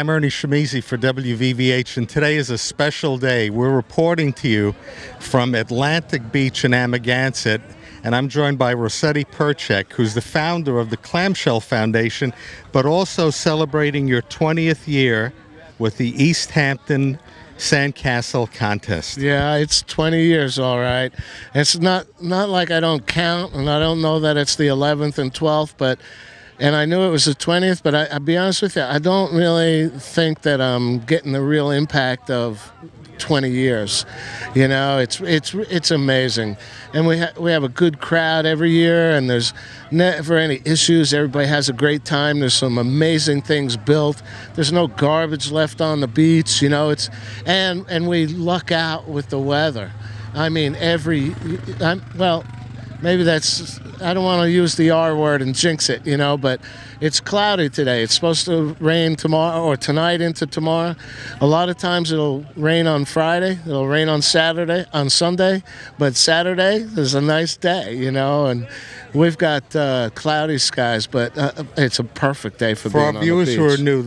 I'm Ernie Shimizi for WVVH, and today is a special day. We're reporting to you from Atlantic Beach in Amagansett, and I'm joined by Rossetti Perchek, who's the founder of the Clamshell Foundation, but also celebrating your 20th year with the East Hampton Sandcastle contest. Yeah, it's 20 years, all right. It's not like I don't count, and I don't know that it's the 11th and 12th, and I knew it was the 20th, but I'll be honest with you, I don't really think that I'm getting the real impact of 20 years. You know, it's amazing, and we have a good crowd every year, and there's never any issues. Everybody has a great time. There's some amazing things built. There's no garbage left on the beach. You know, and we luck out with the weather. I mean, maybe that's, I don't want to use the R word and jinx it, you know, but it's cloudy today. It's supposed to rain tomorrow or tonight into tomorrow. A lot of times it'll rain on Friday. It'll rain on Sunday, but Saturday is a nice day, you know, and we've got cloudy skies, but it's a perfect day for being on the beach. For our viewers who are new,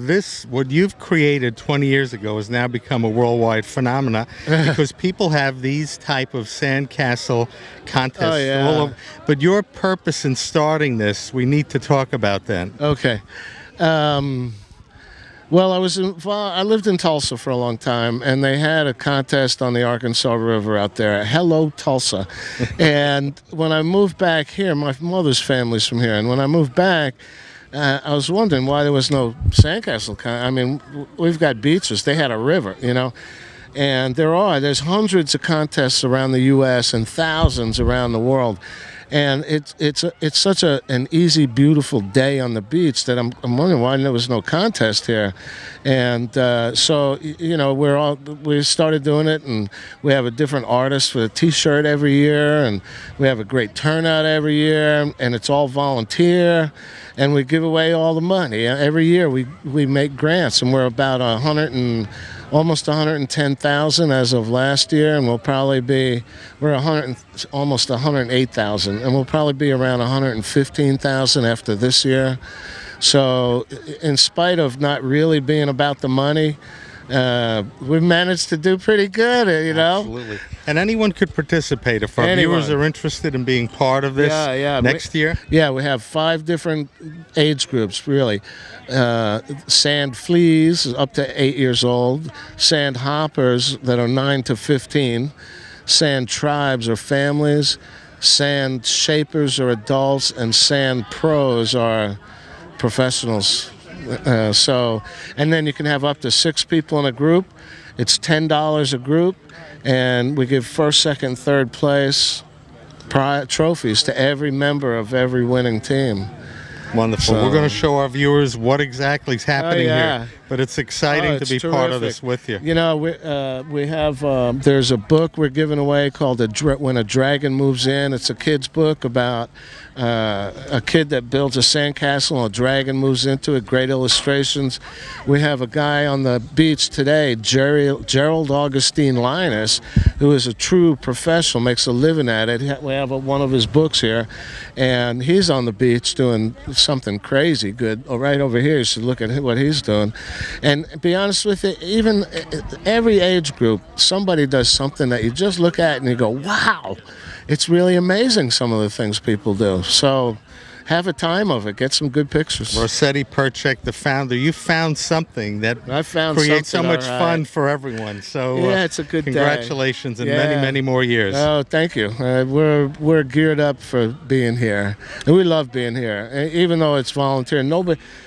what you've created 20 years ago has now become a worldwide phenomenon because people have these type of sandcastle contests all over. But your purpose in starting this, we need to talk about that. Okay. Well, I lived in Tulsa for a long time, and they had a contest on the Arkansas River out there. Hello, Tulsa. And when I moved back here, my mother's family's from here, and when I moved back, I was wondering why there was no sandcastle. I mean, we've got beaches. They had a river, you know. And there's hundreds of contests around the U.S. and thousands around the world. And it's such an easy, beautiful day on the beach that I'm wondering why there was no contest here. And so, you know, we started doing it, and we have a different artist with a T-shirt every year, and we have a great turnout every year, and it's all volunteer, and we give away all the money. Every year we make grants, and we're about almost 110,000 as of last year, and we're almost 108,000, and we'll probably be around 115,000 after this year. So in spite of not really being about the money, we've managed to do pretty good, you know. Absolutely. And anyone could participate if our viewers are interested in being part of this next year? Yeah, we have 5 different age groups, really. Sand fleas up to 8 years old, sand hoppers that are 9 to 15, sand tribes or families, sand shapers are adults, and sand pros are professionals. And then you can have up to 6 people in a group. It's $10 a group, and we give first, second, third place trophies to every member of every winning team. Wonderful. We're going to show our viewers what exactly is happening here, but it's exciting to be part of this with you. You know, we have there's a book we're giving away called When a Dragon Moves In. It's a kid's book about a kid that builds a sandcastle and a dragon moves into it. Great illustrations. We have a guy on the beach today, Gerald Augustine Linus, who is a true professional, makes a living at it. We have one of his books here, and he's on the beach doing something crazy good. Oh, right over here, you should look at what he's doing. And to be honest with you, even every age group, somebody does something that you just look at and you go, wow, it's really amazing some of the things people do. So have a time of it. Get some good pictures. Rossetti Perchek, the founder, you found something that creates so much fun for everyone. So yeah, it's a good congratulations and many, many more years. Oh, thank you. We're geared up for being here, and we love being here. Even though it's volunteer,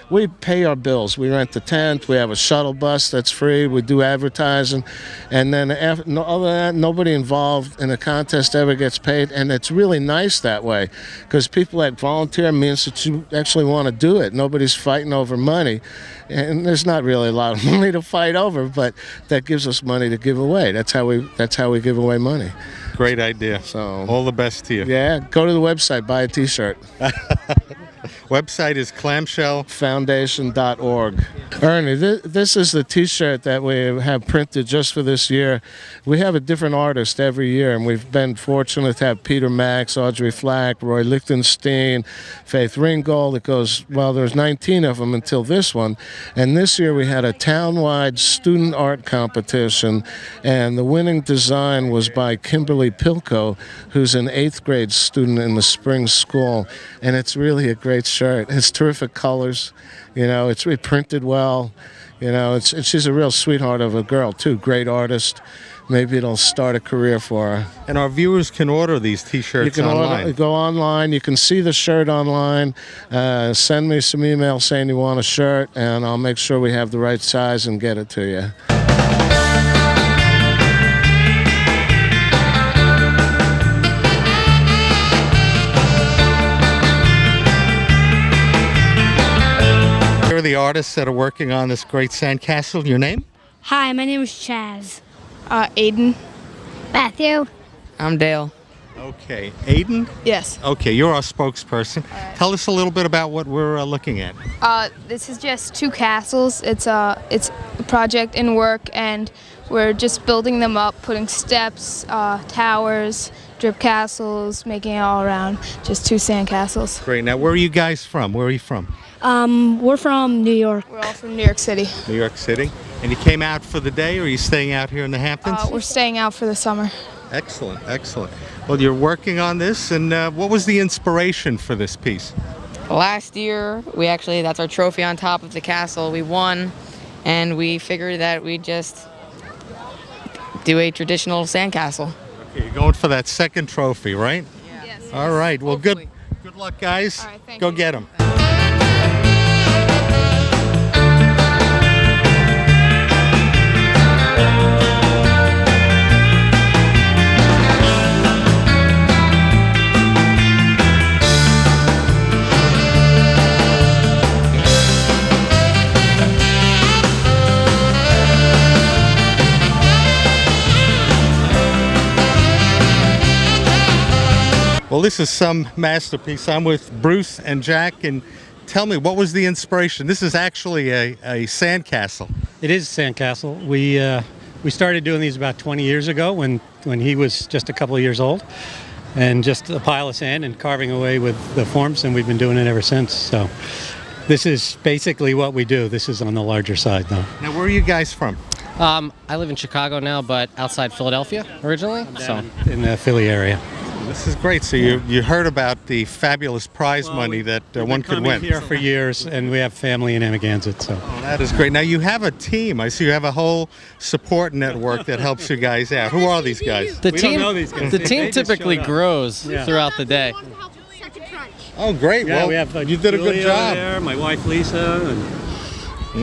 we pay our bills. We rent the tent. We have a shuttle bus that's free. We do advertising, and then other than that, nobody involved in a contest ever gets paid, and it's really nice that way because people that volunteer means that you actually want to do it. Nobody's fighting over money, and there's not really a lot of money to fight over, but that gives us money to give away. That's how we give away money. Great idea. So all the best to you. Yeah, go to the website, buy a T-shirt. Website is clamshellfoundation.org. Ernie, this is the T-shirt that we have printed just for this year. We have a different artist every year, and we've been fortunate to have Peter Max, Audrey Flack, Roy Lichtenstein, Faith Ringgold. It goes, well, there's 19 of them until this one. And this year we had a town-wide student art competition, and the winning design was by Kimberly Pilko, who's an 8th grade student in the spring school. And it's really a great shirt. It's terrific colors. You know, it's printed well. You know, she's a real sweetheart of a girl, too. Great artist. Maybe it'll start a career for her. And our viewers can order these T-shirts online. Go online. You can see the shirt online. Send me some email saying you want a shirt, and I'll make sure we have the right size and get it to you. Here are the artists that are working on this great sandcastle. Your name? Hi, my name is Chaz. Aiden. Matthew. I'm Dale. Okay. Aiden? Yes. Okay, you're our spokesperson. Tell us a little bit about what we're looking at. This is just 2 castles. It's a project in work, and we're just building them up, putting steps, towers, drip castles, making it all around. Just 2 sandcastles. Great. Now, where are you guys from? Where are you from? We're from New York. We're all from New York City. New York City. And you came out for the day, or are you staying out here in the Hamptons? We're staying out for the summer. Excellent, excellent. Well, you're working on this, and what was the inspiration for this piece? Last year, that's our trophy on top of the castle. We won, and we figured that we'd just do a traditional sandcastle. Okay, you're going for that second trophy, right? Yeah. Yes. All right, well, good luck, guys. All right, thank Go you. get them. Well, this is some masterpiece. I'm with Bruce and Jack, and tell me, what was the inspiration? This is actually a sandcastle. It is a sandcastle. We started doing these about 20 years ago when he was just a couple of years old, and just a pile of sand and carving away with the forms, and we've been doing it ever since. So this is basically what we do. This is on the larger side, though. Now, where are you guys from? I live in Chicago now, but outside Philadelphia originally. In the Philly area. This is great. So you heard about the fabulous prize money that one could win. Here for years, and we have family in Amagansett. So That is great. Now you have a team. I see you have a whole support network that helps you guys out. Who are these guys? The We team, don't know these guys. the They team just typically showed up. grows throughout the day. Oh, great. yeah, well, we have you did a good Julia job. there, my wife Lisa. And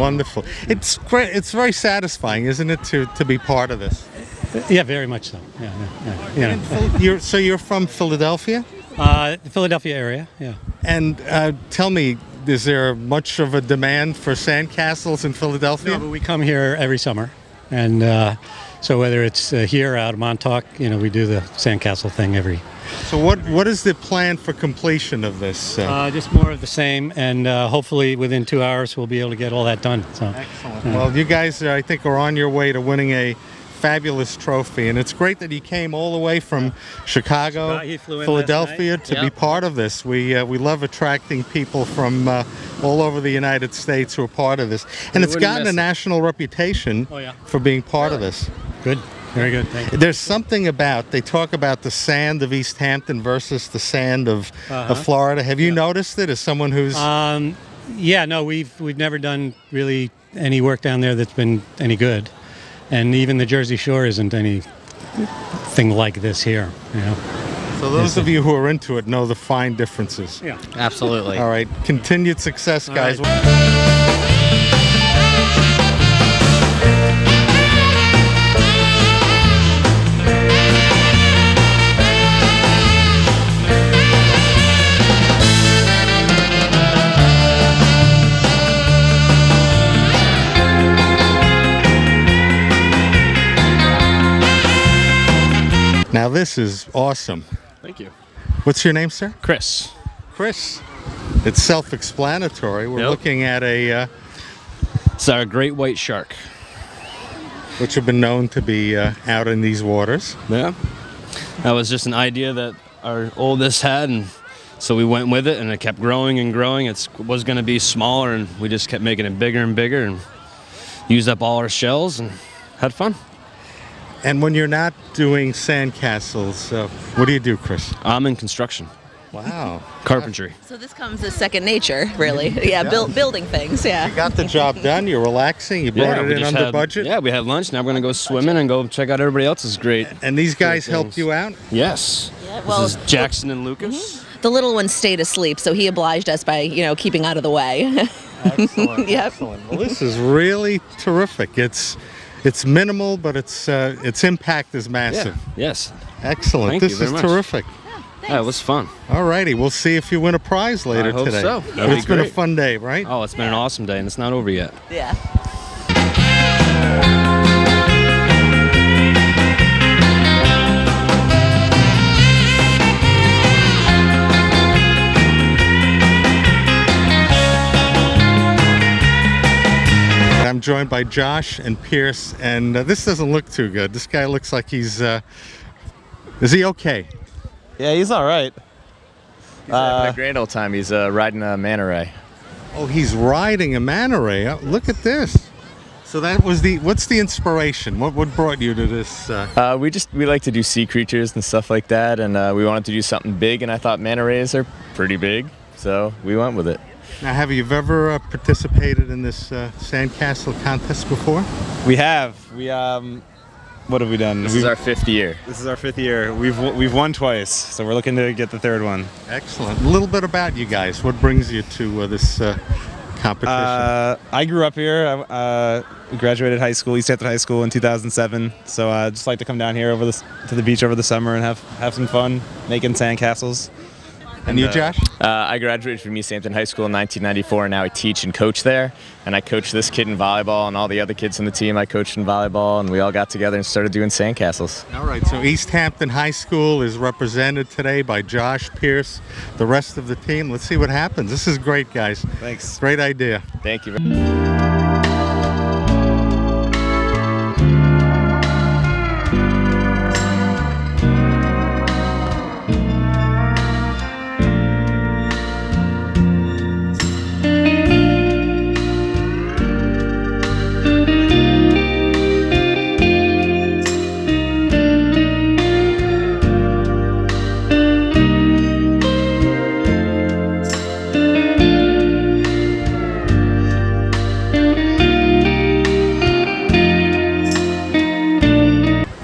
Wonderful. It's great. It's very satisfying, isn't it, to be part of this? yeah, very much so. Yeah. You're from Philadelphia? The Philadelphia area. Yeah. And tell me, is there much of a demand for sandcastles in Philadelphia? No, but we come here every summer, and so whether it's here or out of Montauk, we do the sandcastle thing every. So what is the plan for completion of this? Just more of the same, and hopefully within 2 hours we'll be able to get all that done. So. Excellent. Well, you guys, I think, are on your way to winning a fabulous trophy, and it's great that you came all the way from Chicago, He flew in Philadelphia last night. to be part of this. We love attracting people from all over the United States who are part of this, and it's wouldn't gotten a miss it. national reputation Oh, yeah. for being part of this. Good. Very good. Thank you. There's something about, they talk about the sand of East Hampton versus the sand of Florida. Have you noticed it as someone who's... Yeah, no, we've never done really any work down there that's been any good, and even the Jersey Shore isn't anything like this here. So those of you who are into it know the fine differences. Yeah. Absolutely. All right, continued success, guys. Now this is awesome. Thank you. What's your name, sir? Chris. Chris. It's self-explanatory. We're looking at a It's our great white shark. which have been known to be out in these waters. Yeah. That was just an idea that our oldest had, and so we went with it, and it kept growing and growing. It was going to be smaller, and we just kept making it bigger and bigger, and used up all our shells and had fun. And when you're not doing sandcastles, what do you do, Chris? I'm in construction. Wow. Carpentry. So this comes as second nature, really. Yeah, building things, yeah. You got the job done. You're relaxing. You brought it in under budget. Yeah, we had lunch. Now we're going to go swimming and go check out everybody else's great. And these guys helped you out? Yes. Yeah, well, this is Jackson and Lucas. the little one stayed asleep, so he obliged us by, keeping out of the way. Excellent. Yep. Excellent. Well, this is really terrific. It's minimal, but its impact is massive. Yeah. Yes. Excellent. Thank This you very is much. terrific. Yeah, it was fun. All righty. We'll see if you win a prize later I hope today. so. But That'd it's be been a great. fun day, right? Oh, it's been an awesome day, and it's not over yet. Yeah. I'm joined by Josh and Pierce, and this doesn't look too good. This guy looks like he's... is he okay? Yeah, he's all right. He's having a grand old time. He's riding a manta ray. Oh, he's riding a manta ray. Oh, look at this. So that was what's the inspiration? What brought you to this? We like to do sea creatures and stuff like that, and we wanted to do something big, and I thought manta rays are pretty big, so we went with it. Now, have you ever participated in this sandcastle contest before? We have. What have we done? This is our 5th year. This is our 5th year. We've won twice, so we're looking to get the 3rd one. Excellent. A little bit about you guys. What brings you to this competition? I grew up here. I graduated high school, East Hampton High School in 2007. So I just like to come down here to the beach over the summer and have some fun making sandcastles. And you, Josh? I graduated from East Hampton High School in 1994, and now I teach and coach there. And I coach this kid in volleyball, and all the other kids on the team I coached in volleyball, and we all got together and started doing sandcastles. All right, so East Hampton High School is represented today by Josh, Pierce, the rest of the team. Let's see what happens. This is great, guys. Thanks. Great idea. Thank you.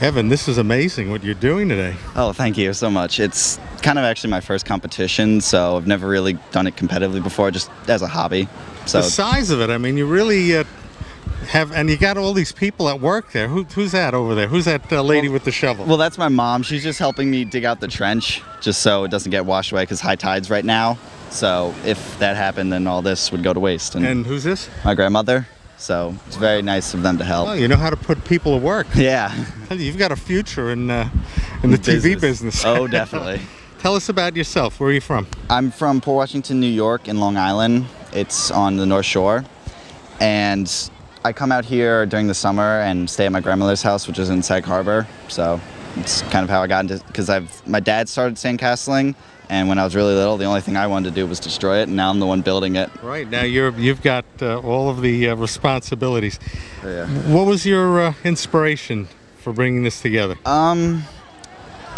Evan, this is amazing what you're doing today. Oh, thank you so much. It's kind of actually my first competition, so I've never really done it competitively before, just as a hobby. So the size of it, I mean, you really and you got all these people at work there. Who's that over there? Who's that lady with the shovel? Well, that's my mom. She's just helping me dig out the trench, just so it doesn't get washed away, because high tide's right now. So if that happened, then all this would go to waste. And who's this? My grandmother. So it's very nice of them to help. Oh, you know how to put people to work. Yeah. You've got a future in the TV business. Oh, definitely. Tell us about yourself. Where are you from? I'm from Port Washington, New York, in Long Island. It's on the North Shore. And I come out here during the summer and stay at my grandmother's house, which is in Sag Harbor. So it's kind of how I got into it, because my dad started sandcastling, and when I was really little, the only thing I wanted to do was destroy it, and now I'm the one building it. Right, now you've got all of the responsibilities. Yeah. What was your inspiration for bringing this together?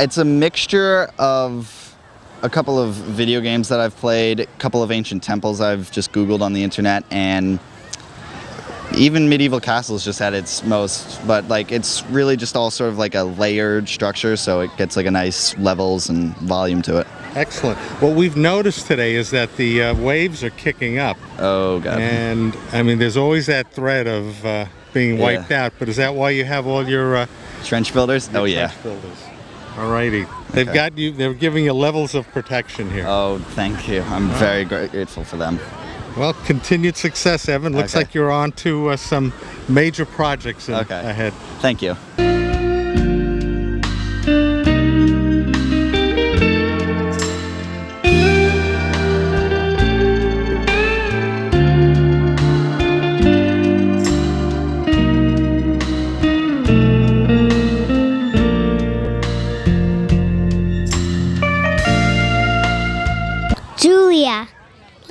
It's a mixture of a couple of video games that I've played, a couple of ancient temples I've just Googled on the internet, and even medieval castles just at its most, but like it's really just all sort of like a layered structure, so it gets like a nice levels and volume to it. Excellent. What we've noticed today is that the waves are kicking up. Oh, God. And I mean, there's always that threat of being wiped out, but is that why you have all your trench builders? Oh, yeah. Trench builders. All righty. They've got you, they're giving you levels of protection here. Oh, thank you. I'm very grateful for them. Well, continued success, Evan. Looks like you're on to some major projects ahead. Thank you.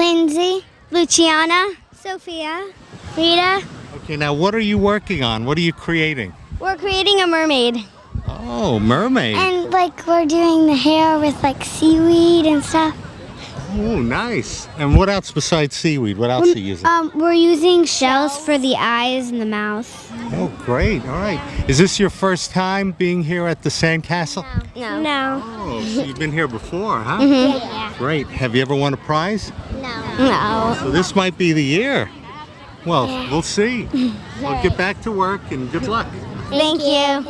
Lindsay, Luciana, Sophia, Rita. Okay, now what are you working on? What are you creating? We're creating a mermaid. Oh, mermaid. And like we're doing the hair with like seaweed and stuff. Oh, nice. And what else besides seaweed? What else are you using? We're using shells for the eyes and the mouth. Oh, great. All right. Is this your first time being here at the Sandcastle? No. Oh, so you've been here before, huh? Yeah. Great. Have you ever won a prize? No. So this might be the year. Well, we'll see. We'll get back to work and good luck. Thank you.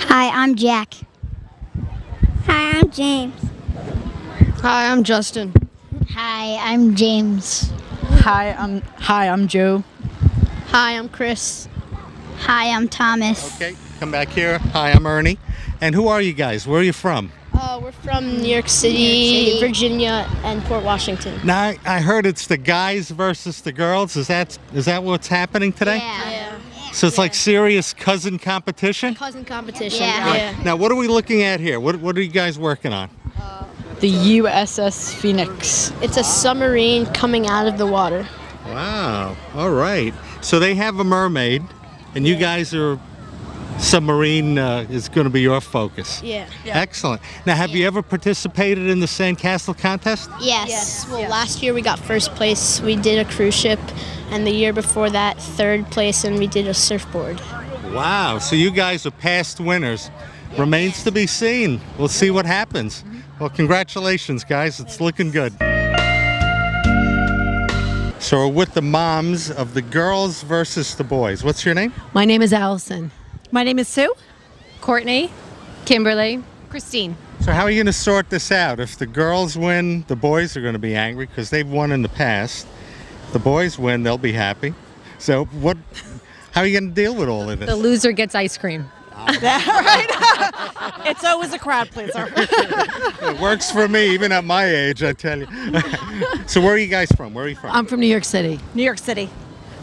Hi, I'm Jack. Hi, I'm James. Hi, I'm Justin. Hi, I'm James. Hi, I'm Joe. Hi, I'm Chris. Hi, I'm Thomas. Okay, come back here. Hi, I'm Ernie. And who are you guys? Where are you from? We're from New York City, Virginia, and Port Washington. Now, I heard it's the guys versus the girls. Is that what's happening today? Yeah. So it's like serious cousin competition? Cousin competition. Yeah. Now, what are we looking at here? What are you guys working on? The USS Phoenix. It's a submarine coming out of the water. Wow. All right. So they have a mermaid, and you guys are submarine is going to be your focus. Yeah. Excellent. Now, have you ever participated in the Sandcastle contest? Yes. Well, last year we got first place. We did a cruise ship, and the year before that, third place, and we did a surfboard. Wow. So you guys are past winners. Remains to be seen. We'll see what happens. Well, congratulations, guys. It's looking good. So we're with the moms of the girls versus the boys. What's your name? My name is Allison. My name is Sue. Courtney. Kimberly. Christine. So how are you going to sort this out? If the girls win, the boys are going to be angry because they've won in the past. If the boys win, they'll be happy. So how are you going to deal with all of this? The loser gets ice cream. Right? It's always a crowd pleaser. It works for me, even at my age, I tell you. So where are you guys from? Where are you from? I'm from New York City. New York City.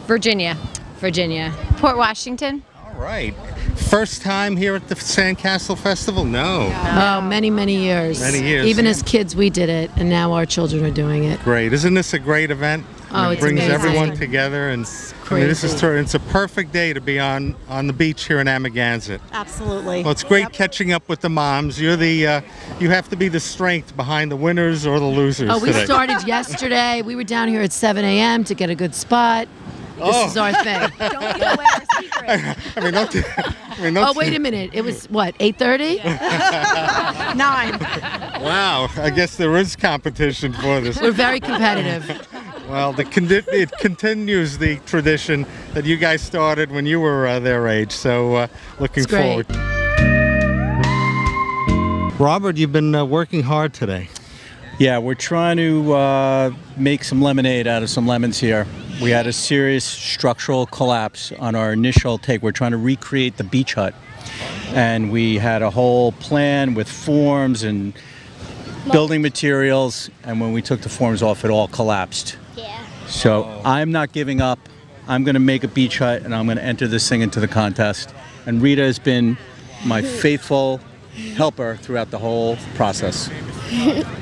Virginia. Virginia. Port Washington. All right. First time here at the Sandcastle Festival? No. Oh, many, many years. Many years. Even as kids, we did it, and now our children are doing it. Great. Isn't this a great event? Oh, it it's brings amazing. everyone together, and I mean, it's a perfect day to be on the beach here in Amagansett. Absolutely. Well, it's great catching up with the moms. You're the you have to be the strength behind the winners or the losers. Oh, we today. started yesterday. We were down here at 7 a.m. to get a good spot. This is our thing. Don't give away our secret. Oh, wait a minute. It was, what, 8:30? 9. Wow. I guess there is competition for this. We're very competitive. Well, it continues the tradition that you guys started when you were their age. So looking It's great. forward. Robert, you've been working hard today. Yeah, we're trying to make some lemonade out of some lemons here. We had a serious structural collapse on our initial take. We're trying to recreate the beach hut. And we had a whole plan with forms and building materials. And when we took the forms off, it all collapsed. Yeah. So I'm not giving up. I'm going to make a beach hut, and I'm going to enter this thing into the contest. And Rita has been my faithful helper throughout the whole process.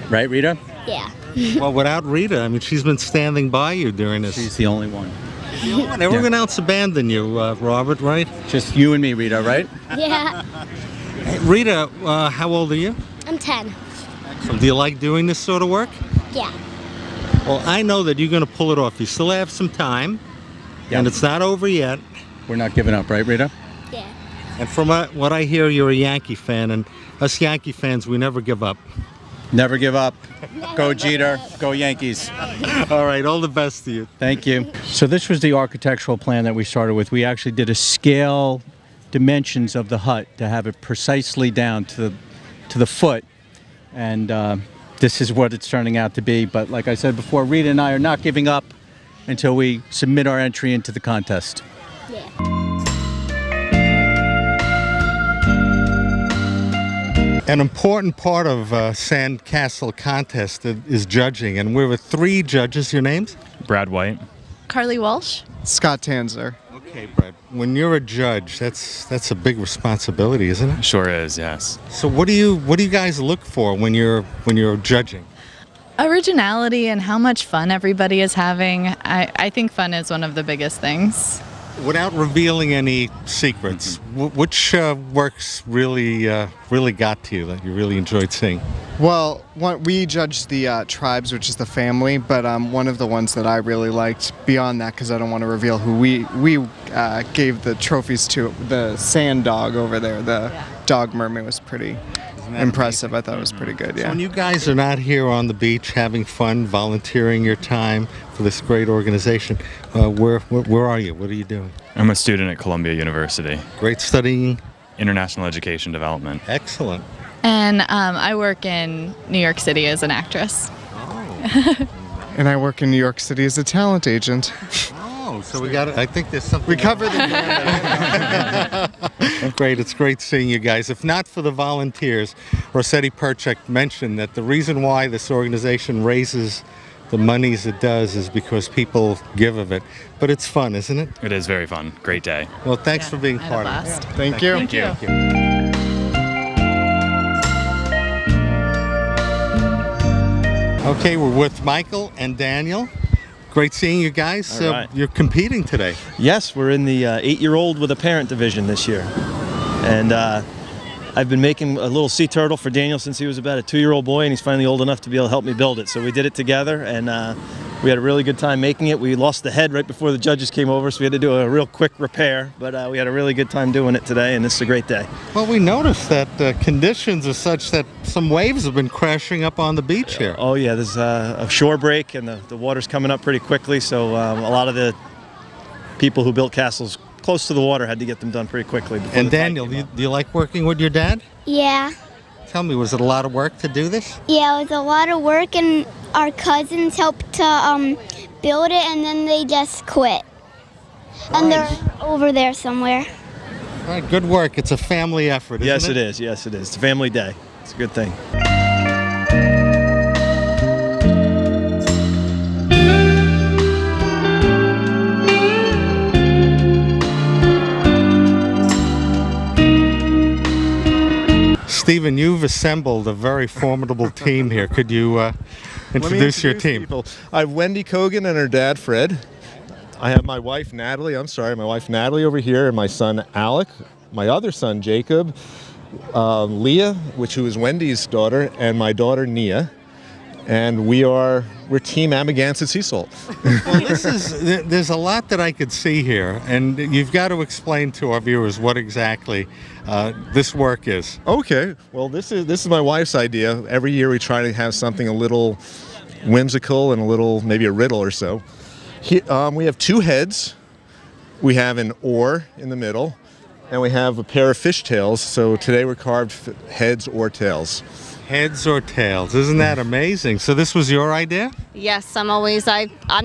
Right, Rita? Yeah. Well, without Rita, I mean, she's been standing by you during this. She's the only one. Everyone else abandoned you, Robert, right? Just you and me, Rita, right? Yeah. Hey, Rita, how old are you? I'm 10. So do you like doing this sort of work? Yeah. Well, I know that you're going to pull it off. You still have some time, and it's not over yet. We're not giving up, right, Rita? Yeah. And from what I hear, you're a Yankee fan, and us Yankee fans, we never give up. Never give up. Go Jeter. Go Yankees. All right, all the best to you. Thank you. So this was the architectural plan that we started with. We actually did a scale dimensions of the hut to have it precisely down to the foot. And this is what it's turning out to be. But like I said before, Rita and I are not giving up until we submit our entry into the contest. Yeah. An important part of Sandcastle contest is judging, and we're with 3 judges. Your names? Brad White. Carly Walsh. Scott Tanzer. Okay. Okay, Brett. When you're a judge, that's a big responsibility, isn't it? Sure is, yes. So what do you guys look for when you're judging? Originality and how much fun everybody is having. I think fun is one of the biggest things. Without revealing any secrets, which works really got to you that you really enjoyed seeing? Well, we judged the tribes, which is the family, but one of the ones that I really liked beyond that, because I don't want to reveal who we gave the trophies to, the sand dog over there, the dog mermaid was pretty impressive. I thought it was pretty good, So yeah. when you guys are not here on the beach having fun, volunteering your time for this great organization, where are you? What are you doing? I'm a student at Columbia University. Great, studying? International Education Development. Excellent. And I work in New York City as an actress. And I work in New York City as a talent agent. Oh, so I think there's something. We covered the Great, it's great seeing you guys. If not for the volunteers, Rossetti Perchek mentioned that the reason why this organization raises the monies it does is because people give of it. But it's fun, isn't it? It is very fun. Great day. Well, thanks for being part of it. Thank you. Thank you. Okay, we're with Michael and Daniel. Great seeing you guys. All right. You're competing today. Yes, we're in the 8-year-old with a parent division this year. And I've been making a little sea turtle for Daniel since he was about a 2-year-old boy, and he's finally old enough to be able to help me build it. So we did it together, and we had a really good time making it. We lost the head right before the judges came over, so we had to do a real quick repair. But we had a really good time doing it today, and this is a great day. Well, we noticed that conditions are such that some waves have been crashing up on the beach here. Oh yeah, there's a shore break, and the water's coming up pretty quickly, so a lot of the people who built castles close to the water had to get them done pretty quickly. And Daniel, do you like working with your dad? Yeah. Tell me, was it a lot of work to do this? Yeah, it was a lot of work, and our cousins helped to build it, and then they just quit. And they're over there somewhere. All right, good work. It's a family effort, isn't Yes, it? it is. Yes, it is. It's a family day. It's a good thing. Stephen, you've assembled a very formidable team here. Could you introduce your team? People. I have Wendy Kogan and her dad, Fred. I have my wife, Natalie. My wife, Natalie over here, and my son, Alec. My other son, Jacob. Leah, who is Wendy's daughter, and my daughter, Nia. And we're Team Amagansett Sea Salt. Well, there's a lot that I could see here, and you've got to explain to our viewers what exactly this work is. Okay, well, this is my wife's idea. Every year we try to have something a little whimsical and maybe a riddle or so. We have 2 heads. We have an oar in the middle, and we have a pair of fish tails. So today we carved heads or tails. Heads or tails. Isn't that amazing? So this was your idea? Yes, I'm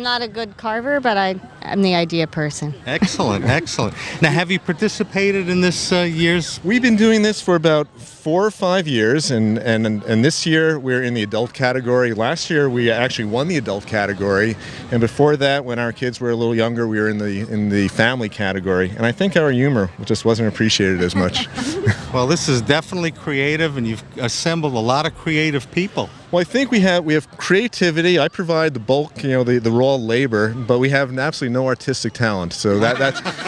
not a good carver, but I'm the idea person. Excellent, excellent. Now, have you participated in this year's? We've been doing this for about 4 or 5 years, and this year we're in the adult category. Last year we actually won the adult category, and before that, when our kids were a little younger, we were in the family category. And I think our humor just wasn't appreciated as much. Well, this is definitely creative, and you've assembled a lot of creative people. Well, I think we have creativity. I provide the bulk, the raw labor, but we have absolutely no artistic talent. So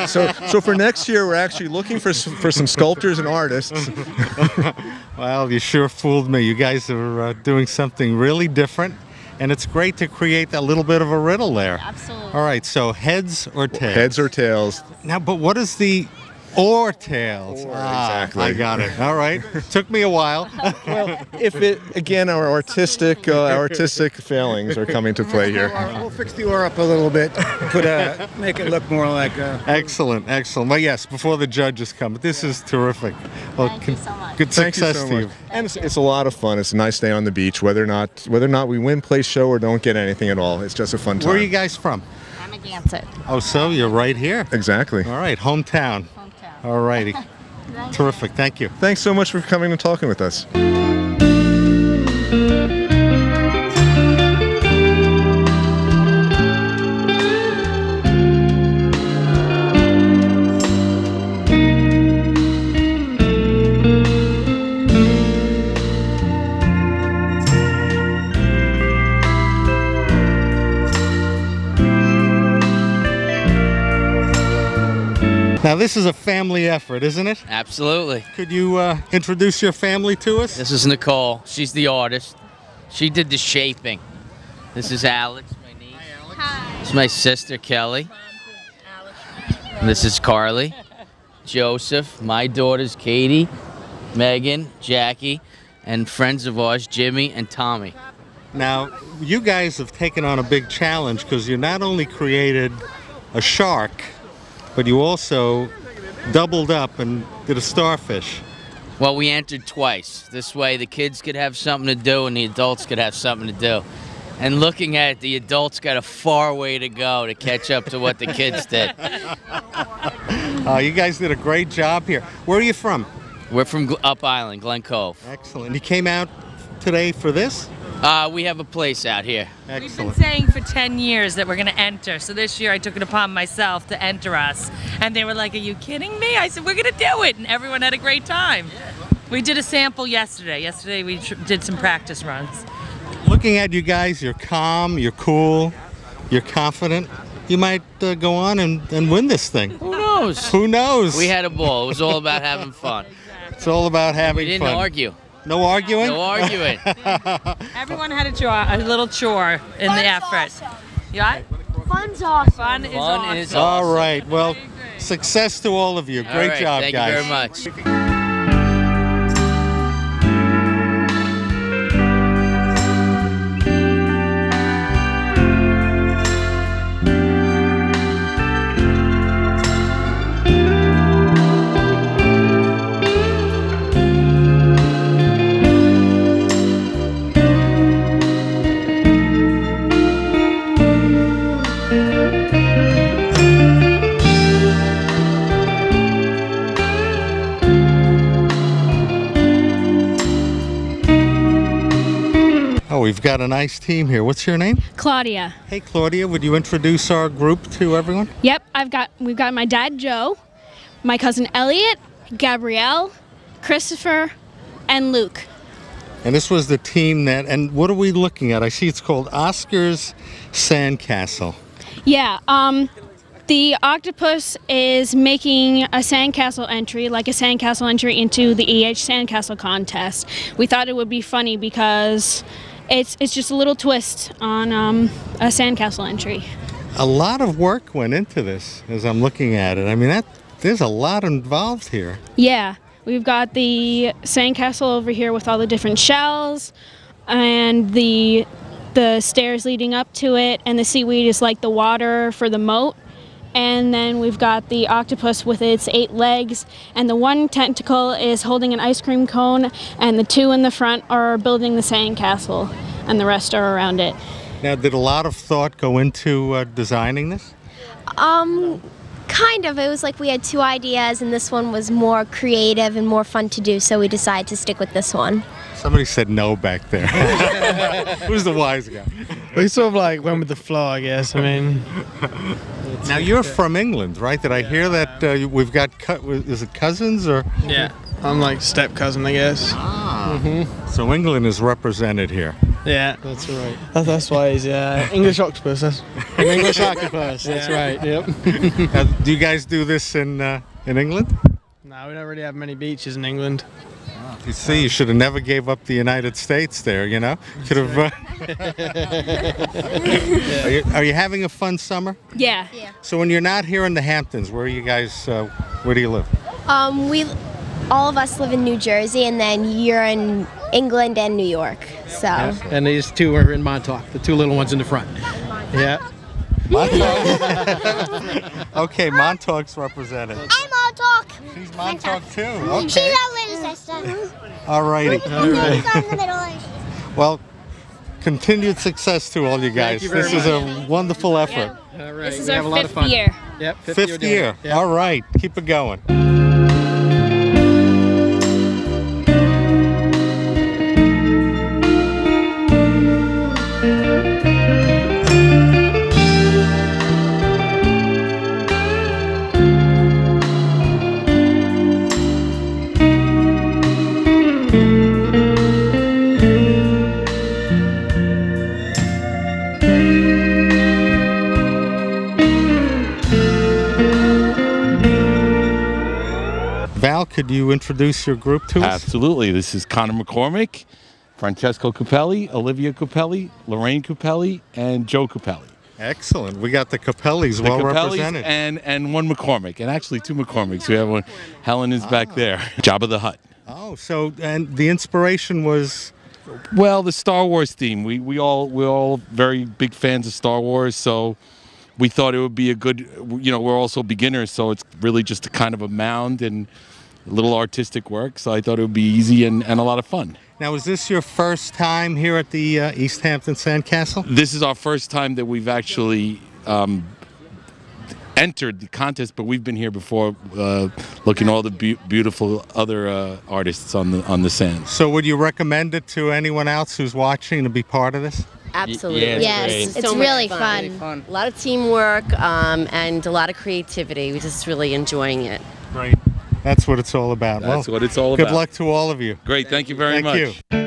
so for next year, we're actually looking for some sculptors and artists. Well, you sure fooled me. You guys are doing something really different, and it's great to create a little bit of a riddle there. Absolutely. All right, so heads or tails? Heads or tails. Now, but what is the or tails? Exactly. I got it. All right. Took me a while. Well, our artistic failings are coming to play here. We'll fix the oar up a little bit, make it look more like Excellent, excellent. Well, yes, before the judges come. But this is terrific. Well, Thank you so much. Good Thank you success so to you. much. And it's a lot of fun. It's a nice day on the beach, whether or not we win, play show, or don't get anything at all. It's just a fun time. Where are you guys from? Amagansett. Oh, so you're right here. Exactly. All right, hometown. All righty. Terrific. Thank you. Thanks so much for coming and talking with us. Now, this is a family effort, isn't it? Absolutely. Could you introduce your family to us? This is Nicole. She's the artist. She did the shaping. This is Alex, my niece. Hi. This is my sister, Kelly. This is Carly. Joseph. My daughters, Katie, Megan, Jackie, and friends of ours, Jimmy and Tommy. Now, you guys have taken on a big challenge because you not only created a shark, but you also doubled up and did a starfish. Well, we entered twice. This way the kids could have something to do and the adults could have something to do. And looking at it, the adults got a far way to go to catch up to what the kids did. You guys did a great job here. Where are you from? We're from Up Island, Glen Cove. Excellent. You came out today for this? We have a place out here. We've been saying for 10 years that we're going to enter. So this year I took it upon myself to enter us. And they were like, are you kidding me? I said, we're going to do it. And everyone had a great time. We did a sample yesterday. Yesterday we did some practice runs. Looking at you guys, you're calm, you're cool, you're confident. You might go on and win this thing. Who knows? Who knows? We had a ball. It was all about having fun. It's all about having fun. We didn't argue. No arguing? No arguing. Everyone had a little chore in the effort. Yeah? Fun's awesome. Fun is Fun awesome. is All right. Well, success to all of you. All Great right, job, thank guys. you very much. We've got a nice team here. What's your name? Claudia. Hey, Claudia, would you introduce our group to everyone? Yep, we've got my dad, Joe, my cousin Elliot, Gabrielle, Christopher, and Luke. And this was the team and what are we looking at? I see it's called Oscar's Sandcastle. Yeah, the octopus is making a sandcastle entry, like a sandcastle entry into the Sandcastle contest. We thought it would be funny because it's just a little twist on a sandcastle entry. A lot of work went into this as I'm looking at it. I mean, there's a lot involved here. Yeah, we've got the sandcastle over here with all the different shells and the stairs leading up to it, and the seaweed is like the water for the moat. And then we've got the octopus with its 8 legs, and the one tentacle is holding an ice cream cone, and the 2 in the front are building the sandcastle, and the rest are around it. Now, did a lot of thought go into designing this? Kind of. It was like we had 2 ideas, and this one was more creative and more fun to do, so we decided to stick with this one. Somebody said no back there. Who's the wise guy? We sort of like went with the flow, I guess. I mean... Now, you're from England, right? Did I hear that we've got, is it cousins or? Yeah, I'm like step cousin, I guess. So England is represented here. Yeah, that's right. That's why he's English octopus. An English octopus, that's right, yep. Do you guys do this in England? No, we don't really have many beaches in England. You see, you should have never gave up the United States there, you know? Could have... Are you having a fun summer? Yeah. So when you're not here in the Hamptons, where are you guys, where do you live? All of us live in New Jersey, and then you're in England and New York, so. And these 2 are in Montauk, the 2 little ones in the front. Yeah. Montauk? Okay, Montauk's represented. I'm Montauk. She's Montauk too. Okay. She's our little sister. All righty. I'm the middle. Well, continued success to all you guys. Thank you very This is a wonderful effort. All right. This is we our have a lot of 5th fun. year. Yep, 5th year. Yep. All right. Keep it going. Could you introduce your group to us? Absolutely. This is Connor McCormick, Francesco Capelli, Olivia Capelli, Lorraine Capelli, and Joe Capelli. Excellent. We got the Capellis well represented. And one McCormick, and actually two McCormicks. We have one. Helen is back there. Jabba the Hutt. Oh, so and the inspiration was? Well, the Star Wars theme. We're all very big fans of Star Wars, so we thought it would be a good. You know, we're also beginners, so it's really just a kind of a mound and a little artistic work. So I thought it would be easy and a lot of fun. Now, is this your first time here at the East Hampton Sandcastle? This is our first time that we've actually entered the contest, but we've been here before, looking at all the beautiful other artists on the sand. So, would you recommend it to anyone else who's watching to be part of this? Absolutely. Yes, it's really fun. A lot of teamwork and a lot of creativity. We're just really enjoying it. Great. That's what it's all about. That's what it's all about. Good luck to all of you. Great. Thank you very much. Thank you.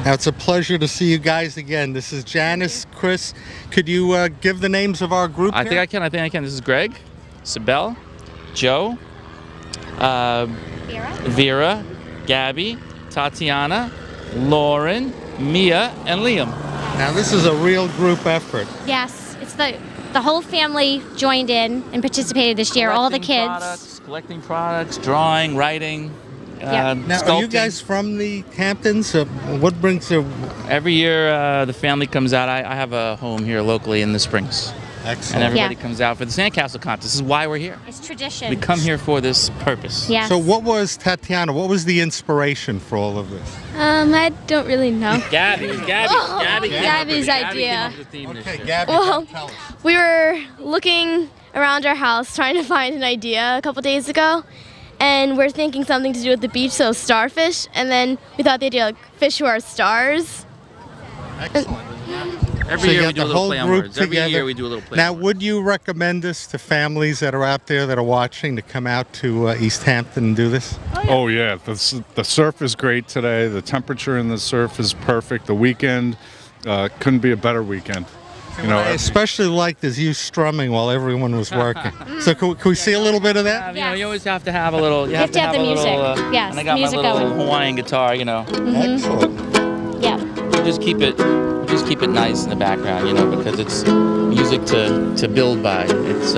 Now, it's a pleasure to see you guys again. This is Janice, Chris. Could you give the names of our group I here? think I can. This is Greg, Sibel, Joe, Vera, Gabby, Tatiana, Lauren, Mia, and Liam. Now, this is a real group effort. Yes, it's the whole family joined in and participated this year, all the kids. Collecting products, drawing, writing, Now, sculpting. are you guys from the Hamptons? What brings you? Every year the family comes out. I have a home here locally in the Springs. Excellent. And everybody comes out for the Sandcastle contest. This is why we're here. It's tradition. We come here for this purpose. Yes. So what was, Tatiana, what was the inspiration for all of this? I don't really know. Gabby's Gabby's idea. Okay, Gabby, Well, tell us. we were looking around our house trying to find an idea a couple days ago, and we're thinking something to do with the beach, so starfish, and then we thought the idea like fish who are stars. Excellent. Every So year you we got do a the little whole play on group words. Every together. year we do a little play. Now, would you recommend this to families that are out there that are watching to come out to East Hampton and do this? Oh yeah, the surf is great today. The temperature in the surf is perfect. The weekend couldn't be a better weekend. You know, I especially liked is you strumming while everyone was working. So can we see a little bit of that? You know, you always have to have a little. You have to have the a music. Little, Yes, and I got music my little going. Hawaiian guitar. You know. Excellent. Yeah. Just keep it nice in the background, you know, because it's music to build by. It's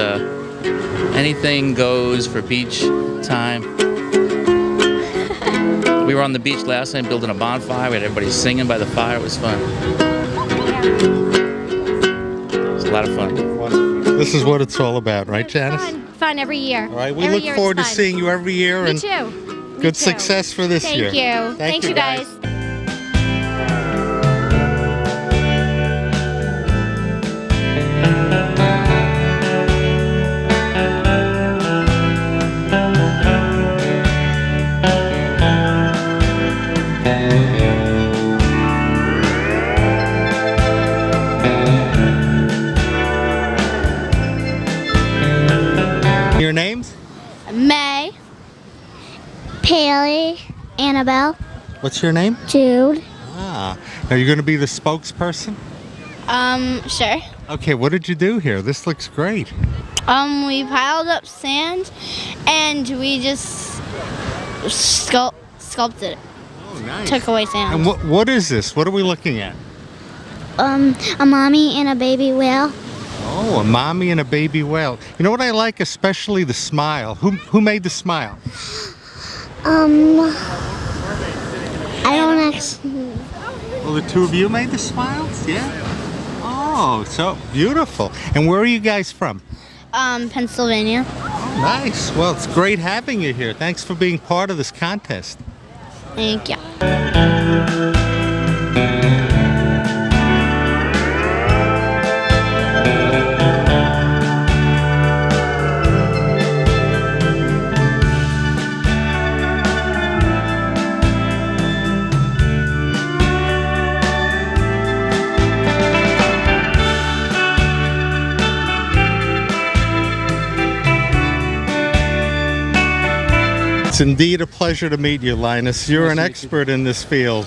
anything goes for beach time. We were on the beach last night building a bonfire. We had everybody singing by the fire. It was fun. It's a lot of fun. This is what it's all about, right, Janice? Fun every year. All right, we look forward to seeing you every year. Me and too. Good success for this year. Thank you. Thanks, you guys. Your names? May, Paley, Annabelle, What's your name? Jude. Ah, are you going to be the spokesperson? Sure. Okay, what did you do here? This looks great. We piled up sand and we just sculpted it. Oh, nice. Took away sand. And what is this? What are we looking at? A mommy and a baby whale. Oh, a mommy and a baby whale. You know what I like? Especially the smile. Who made the smile? I don't actually. Well, the two of you made the smiles? Yeah. Oh, so beautiful. And where are you guys from? Pennsylvania. Oh, nice. Well, it's great having you here. Thanks for being part of this contest. Thank you. It's indeed a pleasure to meet you, Linus. You're an expert in this field.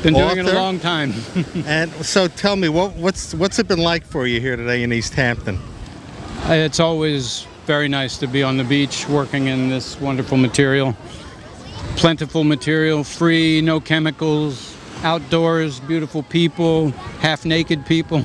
Been doing it a long time. And so tell me, what's it been like for you here today in East Hampton? It's always very nice to be on the beach working in this wonderful material. Plentiful material, free, no chemicals, outdoors, beautiful people, half-naked people.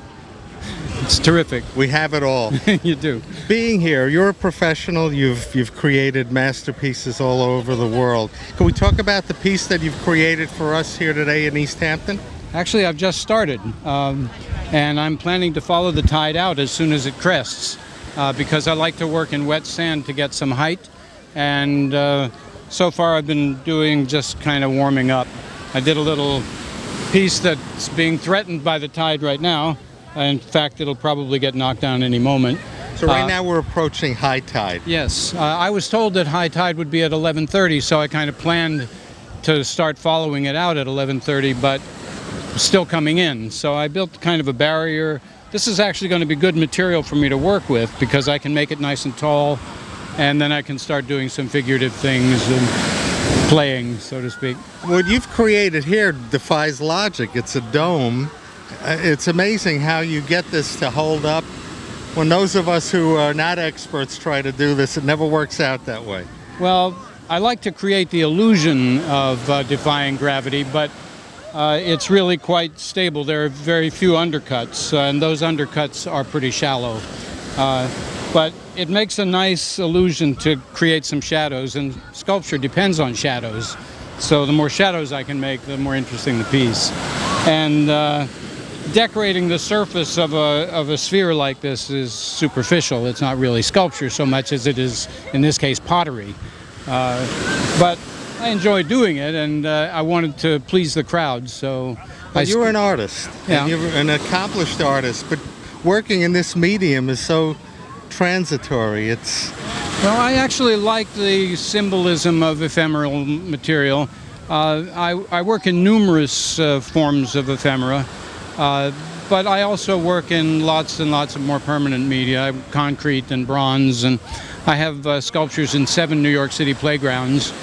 It's terrific. We have it all. You do. Being here, you're a professional. You've created masterpieces all over the world. Can we talk about the piece that you've created for us here today in East Hampton? Actually, I've just started, and I'm planning to follow the tide out as soon as it crests, because I like to work in wet sand to get some height, and so far I've been doing just kind of warming up. I did a little piece that's being threatened by the tide right now. In fact, it'll probably get knocked down any moment. So right now we're approaching high tide. Yes. I was told that high tide would be at 11:30, so I kind of planned to start following it out at 11:30, but still coming in. So I built kind of a barrier. This is actually going to be good material for me to work with because I can make it nice and tall, and then I can start doing some figurative things and playing, so to speak. What you've created here defies logic. It's a dome. It's amazing how you get this to hold up. When those of us who are not experts try to do this, it never works out that way. Well, I like to create the illusion of defying gravity, but it's really quite stable. There are very few undercuts, and those undercuts are pretty shallow. But it makes a nice illusion to create some shadows, and sculpture depends on shadows. So the more shadows I can make, the more interesting the piece. And decorating the surface of a sphere like this is superficial. It's not really sculpture so much as it is, in this case, pottery. But I enjoy doing it, and I wanted to please the crowd, so... Well, you're an artist, yeah. And you're an accomplished artist, but working in this medium is so transitory. Well, I actually like the symbolism of ephemeral material. I work in numerous forms of ephemera. But I also work in lots and lots of more permanent media, concrete and bronze, and I have sculptures in 7 New York City playgrounds,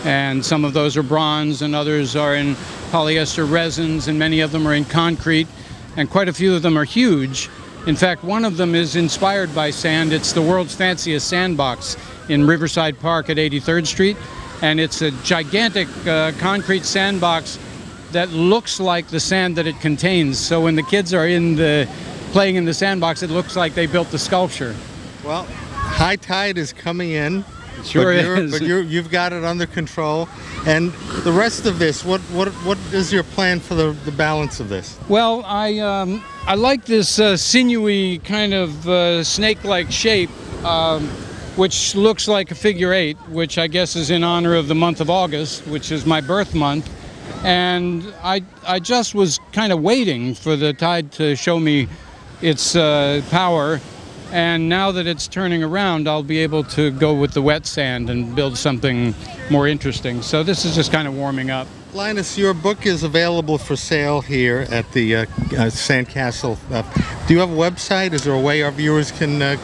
and some of those are bronze and others are in polyester resins, and many of them are in concrete, and quite a few of them are huge. In fact, one of them is inspired by sand. It's the world's fanciest sandbox in Riverside Park at 83rd Street, and it's a gigantic concrete sandbox that looks like the sand that it contains. So when the kids are playing in the sandbox, it looks like they built the sculpture. Well, high tide is coming in. It sure is. But you've got it under control. And the rest of this, what is your plan for the balance of this? Well, I like this sinewy kind of snake-like shape, which looks like a figure 8, which I guess is in honor of the month of August, which is my birth month. And I just was kind of waiting for the tide to show me its power, and now that it's turning around, I'll be able to go with the wet sand and build something more interesting. So this is just kind of warming up. Linus, your book is available for sale here at the Sandcastle. Do you have a website? Is there a way our viewers can link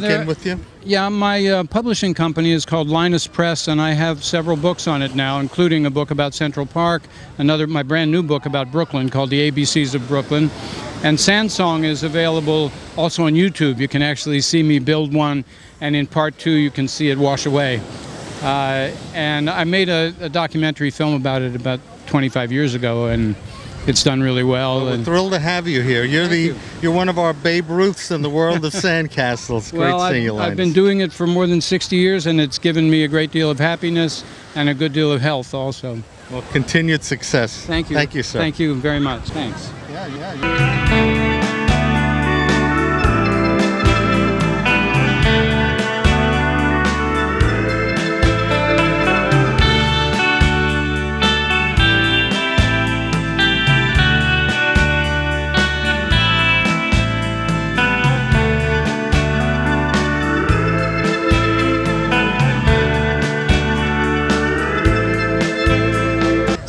in with you? Yeah, my publishing company is called Linus Press, and I have several books on it now, including a book about Central Park, my brand new book about Brooklyn called The ABCs of Brooklyn. And Sandsong is available also on YouTube. You can actually see me build one, and in part 2 you can see it wash away. And I made a documentary film about it about 25 years ago, and it's done really well. We're thrilled to have you here. You're one of our Babe Ruths in the world of sandcastles. Great seeing you, Linus. I've been doing it for more than 60 years, and it's given me a great deal of happiness and a good deal of health also. Well, continued success. Thank you. Thank you, sir. Thank you very much. Thanks. Yeah.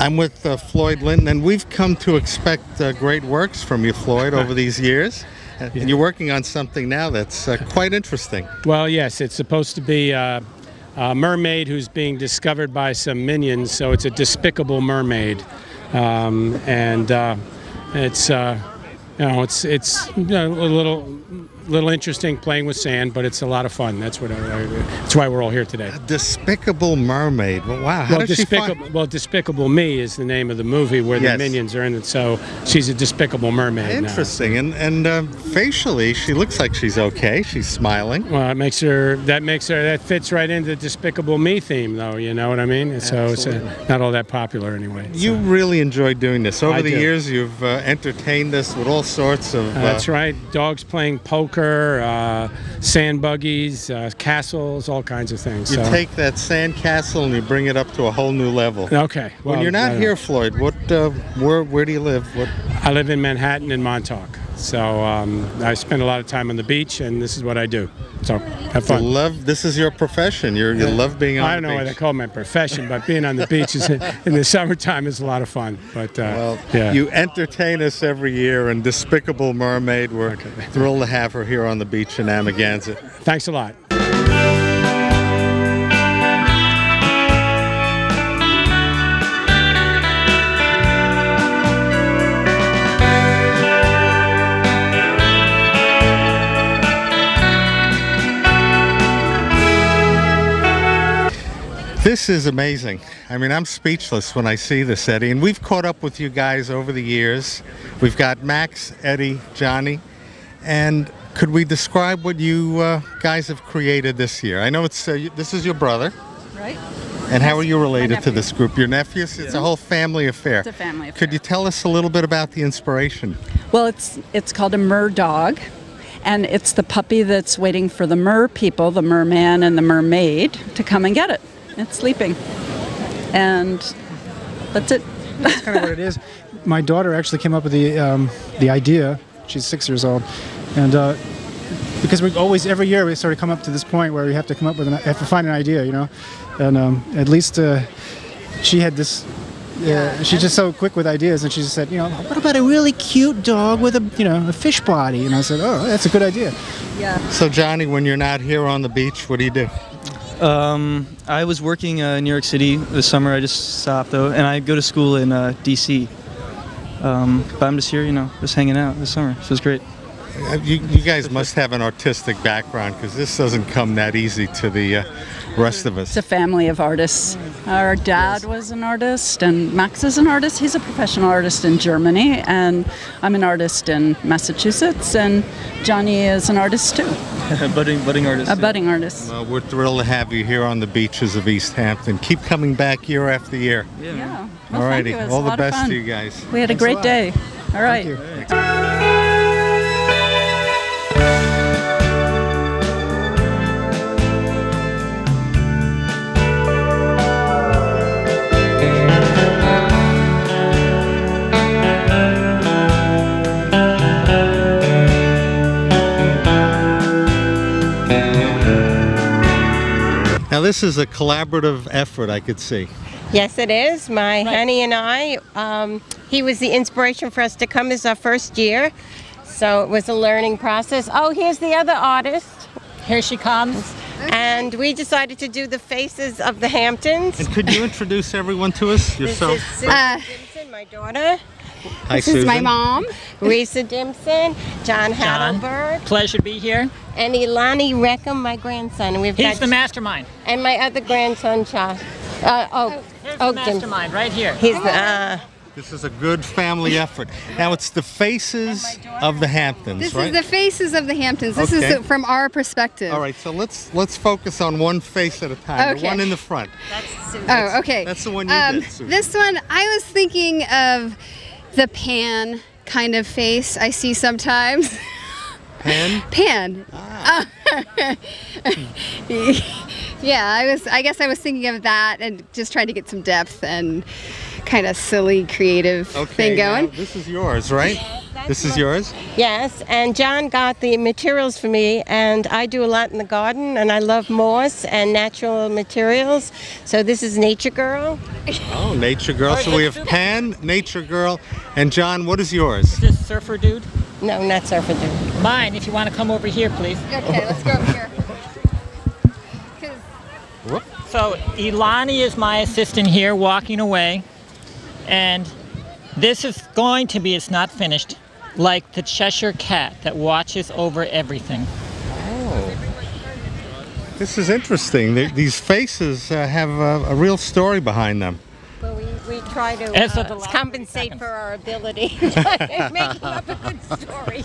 I'm with Floyd Linton, and we've come to expect great works from you, Floyd, over these years. And you're working on something now that's quite interesting. Well, yes, it's supposed to be a mermaid who's being discovered by some minions, so it's a despicable mermaid. and it's a little interesting playing with sand, but it's a lot of fun. That's why we're all here today. Despicable Mermaid. Well, wow. How did she find... Well, Despicable Me is the name of the movie where the minions are in it. So she's a despicable mermaid. Interesting. And facially, she looks like she's okay. She's smiling. Well, that fits right into the Despicable Me theme, though. You know what I mean? So it's not all that popular anyway. You really enjoyed doing this. Over the years, you've entertained us with all sorts of... That's right. Dogs playing poker. Sand buggies, castles, all kinds of things. You take that sand castle and you bring it up to a whole new level. Okay. Well, when you're not here, Floyd, where do you live? I live in Manhattan and Montauk. So I spend a lot of time on the beach, and this is what I do. So have fun. This is your profession. You love being on the beach. I don't know why they call it my profession, but being on the beach in the summertime is a lot of fun. But you entertain us every year, and Despicable Mermaid, we're thrilled to have her here on the beach in Amagansett. Thanks a lot. This is amazing. I mean, I'm speechless when I see this, Eddie. And we've caught up with you guys over the years. We've got Max, Eddie, Johnny. And could we describe what you guys have created this year? I know this is your brother. Right. And how are you related to this group? Your nephews? It's a whole family affair. It's a family affair. Could you tell us a little bit about the inspiration? Well, it's called a mer dog. And it's the puppy that's waiting for the mer people, the merman and the mermaid, to come and get it. It's sleeping, and that's it. That's kind of what it is. My daughter actually came up with the idea. She's 6 years old, and because every year we sort of come up to this point where we have to come up with have to find an idea, you know, and at least she had this. She's just so quick with ideas, and she just said, you know, what about a really cute dog with a fish body? And I said, oh, that's a good idea. Yeah. So Johnny, when you're not here on the beach, what do you do? I was working in New York City this summer. I just stopped though, and I go to school in DC. But I'm just here, just hanging out this summer. So it's great. You guys must have an artistic background, because this doesn't come that easy to the rest of us. It's a family of artists. Our dad was an artist, and Max is an artist. He's a professional artist in Germany, and I'm an artist in Massachusetts, and Johnny is an artist too. budding artist. A budding artist. Well, we're thrilled to have you here on the beaches of East Hampton. Keep coming back year after year. Yeah. Well, all righty. thank you. All the best to you guys. We had a great day. All right. Thank you. Now this is a collaborative effort, I could see. Yes, it is. My honey and I, he was the inspiration for us to come. This is our first year, so it was a learning process. Oh, here's the other artist. Here she comes. And we decided to do the faces of the Hamptons. And could you introduce everyone to us, yourself? This is Susan Dimson, my daughter. Hi, this Susan. is my mom, Risa Dimson, John Hadelberg. Pleasure to be here. And Ilani Reckham, my grandson. And He's the mastermind. And my other grandson, Josh. Here's the mastermind right here. He's the... This is a good family effort. Now it's the faces of the Hamptons, This right? is the faces of the Hamptons. This is from our perspective. All right, so let's focus on one face at a time. Okay. The one in the front. Oh, okay. That's the one you did, Susan. This one, I was thinking of the Pan kind of face I see sometimes. Pan? Pan. Yeah, I guess I was thinking of that and just trying to get some depth and kind of silly, creative thing going. Now, this is yours, right? This is yours? Yes, and John got the materials for me, and I do a lot in the garden, and I love moss and natural materials. So this is Nature Girl. Oh, Nature Girl. So we have Pan, Nature Girl, and John, what is yours? Is this Surfer Dude? No, not Surfer Dude. Mine, if you want to come over here, please. Okay, let's go over here. So Ilani is my assistant here, walking away, and This is going to be, it's not finished, like the Cheshire Cat that watches over everything. Oh. This is interesting. These faces have a real story behind them. Well, we try to compensate for our ability by making up a good story.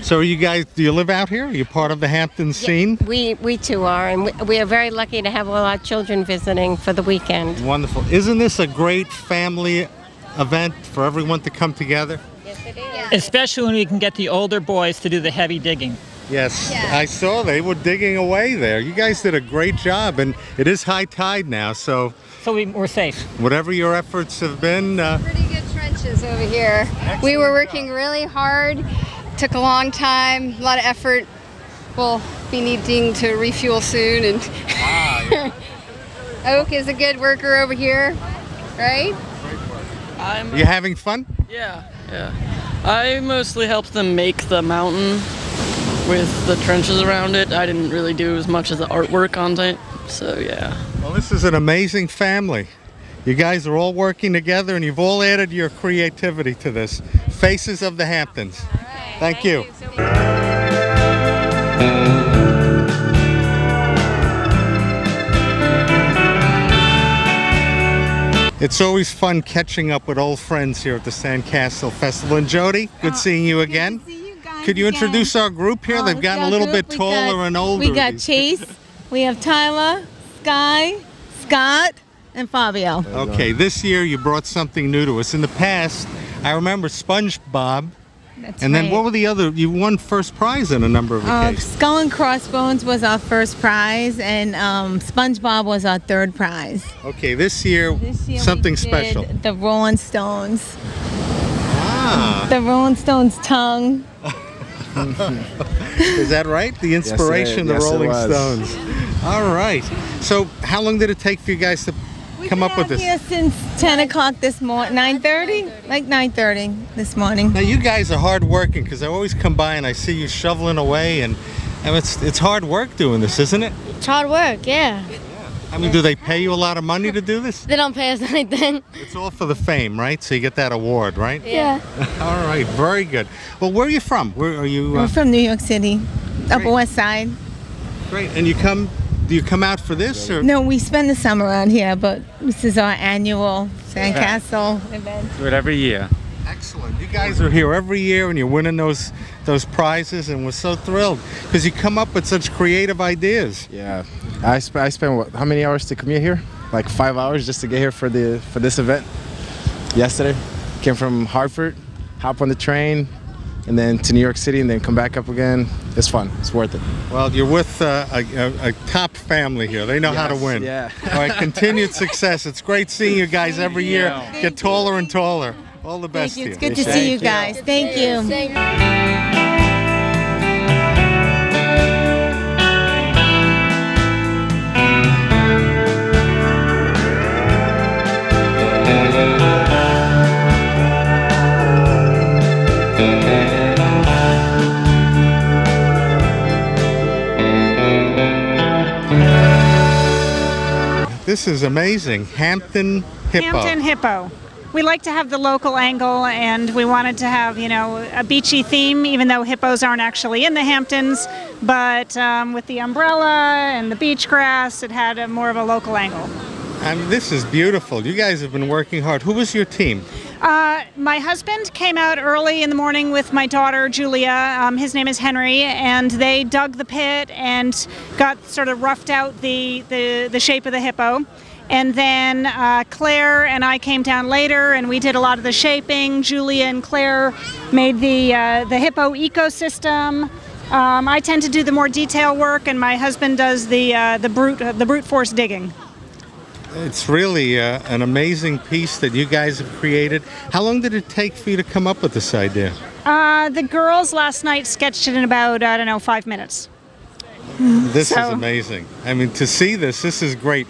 So you guys, do you live out here? Are you part of the Hamptons scene? We too are, and we are very lucky to have all our children visiting for the weekend. Wonderful. Isn't this a great family event for everyone to come together? Yes, it is. Especially when we can get the older boys to do the heavy digging. Yes, I saw they were digging away there. You guys did a great job, and it is high tide now, so we're safe. Whatever your efforts have been. Pretty good trenches over here. We were working really hard. Took a long time, a lot of effort. We'll be needing to refuel soon. And Oak is a good worker over here, right? You having fun? Yeah. I mostly helped them make the mountain with the trenches around it. I didn't really do as much of the artwork on it, so yeah. Well, this is an amazing family. You guys are all working together, and you've all added your creativity to this. Faces of the Hamptons. Thank you. It's always fun catching up with old friends here at the Sandcastle Festival. And Jody, good seeing you again. Could you introduce our group here? They've gotten a little bit taller and older. We got Chase, we have Tyler, Sky, Scott, and Fabio. Okay, this year you brought something new to us. In the past, I remember SpongeBob. And then what were the other? You won first prize in a number of occasions. Skull and Crossbones was our first prize, and SpongeBob was our third prize. Okay, this year something we did special. The Rolling Stones. Ah. The Rolling Stones tongue. Is that right? The inspiration, Yes, the Rolling it was. Stones. All right. So how long did it take for you guys to come up with this? Here since 10 o'clock this morning, 9:30? Like 9:30 this morning. Now you guys are hard working, because I always come by and I see you shoveling away, and it's hard work doing this, isn't it? It's hard work, yeah. I mean, do they pay you a lot of money to do this? They don't pay us anything. It's all for the fame, right? So you get that award, right? Yeah. All right, very good. Well, where are you from? Where are you? We're from New York City, Upper West Side. Great. And do you come out for this? Or? No, we spend the summer around here, but this is our annual Sandcastle event. Do it every year. Excellent. You guys are here every year, and you're winning those prizes, and we're so thrilled because you come up with such creative ideas. Yeah, I spent how many hours to commute here? Like 5 hours just to get here for this event. Yesterday, came from Hartford, hop on the train, and then to New York City, and then come back up again. It's fun. It's worth it. Well, you're with a top family here. They know how to win. Yeah. All right, continued success. It's great seeing you guys every year get taller and taller. All the best to you. It's good to see you guys. Thank you. This is amazing. Hampton Hippo. Hampton Hippo. We like to have the local angle, and we wanted to have, a beachy theme, even though hippos aren't actually in the Hamptons. But with the umbrella and the beach grass, it had more of a local angle. This is beautiful. You guys have been working hard. Who was your team? My husband came out early in the morning with my daughter, Julia. His name is Henry, and they dug the pit and got sort of roughed out the shape of the hippo. And then Claire and I came down later, and we did a lot of the shaping. Julia and Claire made the hippo ecosystem. I tend to do the more detail work, and my husband does the brute force digging. It's really an amazing piece that you guys have created. How long did it take for you to come up with this idea? The girls last night sketched it in about, 5 minutes. This is amazing. I mean, to see this is great.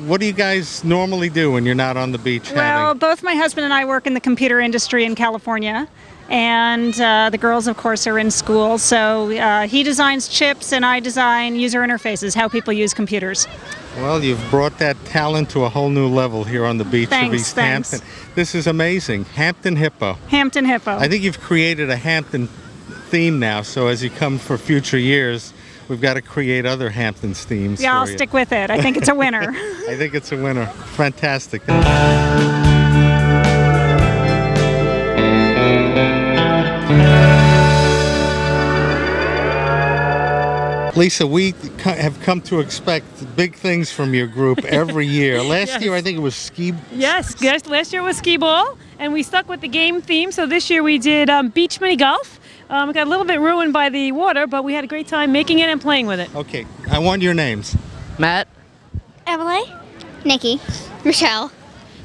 What do you guys normally do when you're not on the beach? Well, both my husband and I work in the computer industry in California, and the girls, of course, are in school. So he designs chips, and I design user interfaces, how people use computers. Well, you've brought that talent to a whole new level here on the beach of East Thanks. Hampton. This is amazing. Hampton Hippo. Hampton Hippo. I think you've created a Hampton theme now, so as you come for future years, we've got to create other Hamptons themes. Yeah, I'll for you. stick with it. I think it's a winner. I think it's a winner. Fantastic. Lisa, we have come to expect big things from your group every year. Last year, I think it was ski. Yes, last year was skee ball, and we stuck with the game theme. So this year we did beach mini golf. It got a little bit ruined by the water, but we had a great time making it and playing with it. Okay, I want your names. Matt. Emily. Nikki. Michelle.